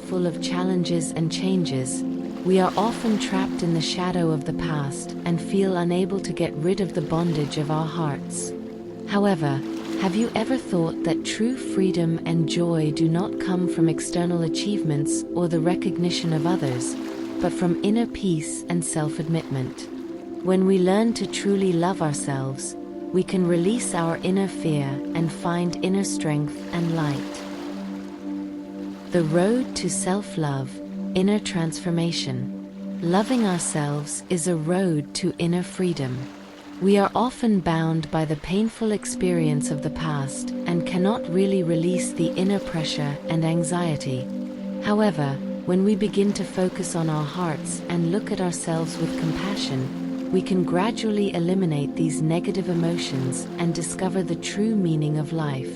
full of challenges and changes, we are often trapped in the shadow of the past and feel unable to get rid of the bondage of our hearts. However, have you ever thought that true freedom and joy do not come from external achievements or the recognition of others, but from inner peace and self-admittment? When we learn to truly love ourselves, we can release our inner fear and find inner strength and light. The road to self-love, inner transformation. Loving ourselves is a road to inner freedom. We are often bound by the painful experience of the past and cannot really release the inner pressure and anxiety. However, when we begin to focus on our hearts and look at ourselves with compassion, we can gradually eliminate these negative emotions and discover the true meaning of life.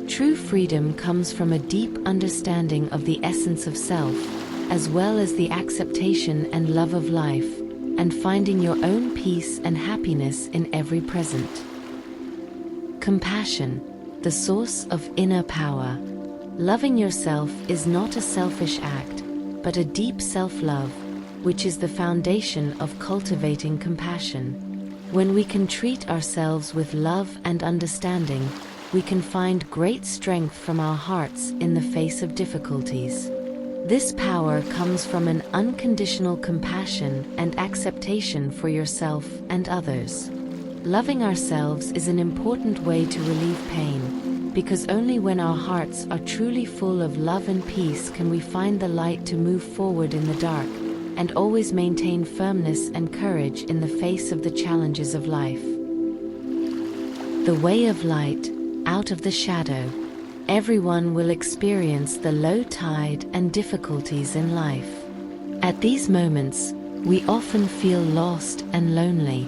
True freedom comes from a deep understanding of the essence of self, as well as the acceptation and love of life, and finding your own peace and happiness in every present. Compassion, the source of inner power. Loving yourself is not a selfish act, but a deep self-love, which is the foundation of cultivating compassion. When we can treat ourselves with love and understanding, we can find great strength from our hearts in the face of difficulties. This power comes from an unconditional compassion and acceptation for yourself and others. Loving ourselves is an important way to relieve pain, because only when our hearts are truly full of love and peace can we find the light to move forward in the dark, and always maintain firmness and courage in the face of the challenges of life. The way of light, out of the shadow. Everyone will experience the low tide and difficulties in life. At these moments, we often feel lost and lonely.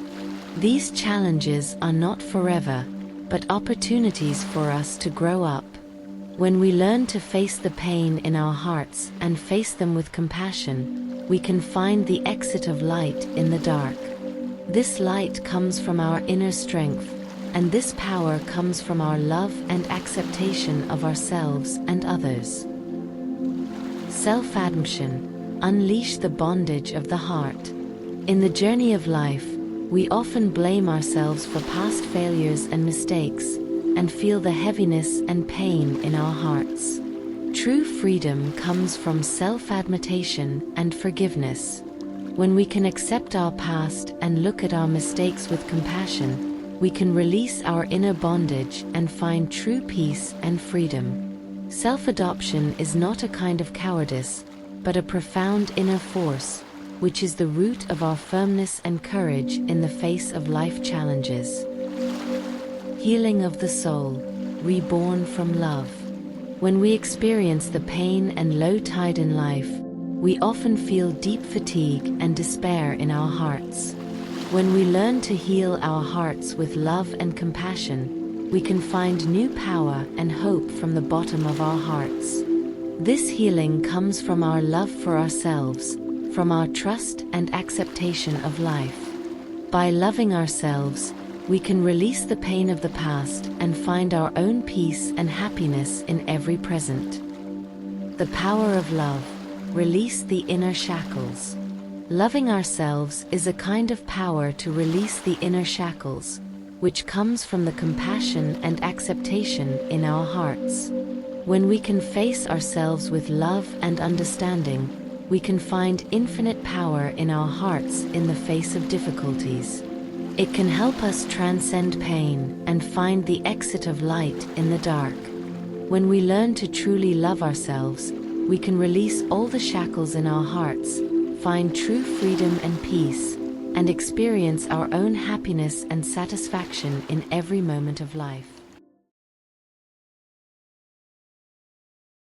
These challenges are not forever, but opportunities for us to grow up. When we learn to face the pain in our hearts and face them with compassion, we can find the exit of light in the dark. This light comes from our inner strength, and this power comes from our love and acceptation of ourselves and others. Self-admission, unleash the bondage of the heart. In the journey of life, we often blame ourselves for past failures and mistakes, and feel the heaviness and pain in our hearts. True freedom comes from self-admiration and forgiveness. When we can accept our past and look at our mistakes with compassion, we can release our inner bondage and find true peace and freedom. Self-adoption is not a kind of cowardice, but a profound inner force, which is the root of our firmness and courage in the face of life challenges. Healing of the soul, reborn from love. When we experience the pain and low tide in life, we often feel deep fatigue and despair in our hearts. When we learn to heal our hearts with love and compassion, we can find new power and hope from the bottom of our hearts. This healing comes from our love for ourselves, from our trust and acceptation of life. By loving ourselves, we can release the pain of the past and find our own peace and happiness in every present. The power of love, release the inner shackles. Loving ourselves is a kind of power to release the inner shackles, which comes from the compassion and acceptation in our hearts. When we can face ourselves with love and understanding, we can find infinite power in our hearts in the face of difficulties. It can help us transcend pain and find the exit of light in the dark. When we learn to truly love ourselves, we can release all the shackles in our hearts, find true freedom and peace, and experience our own happiness and satisfaction in every moment of life.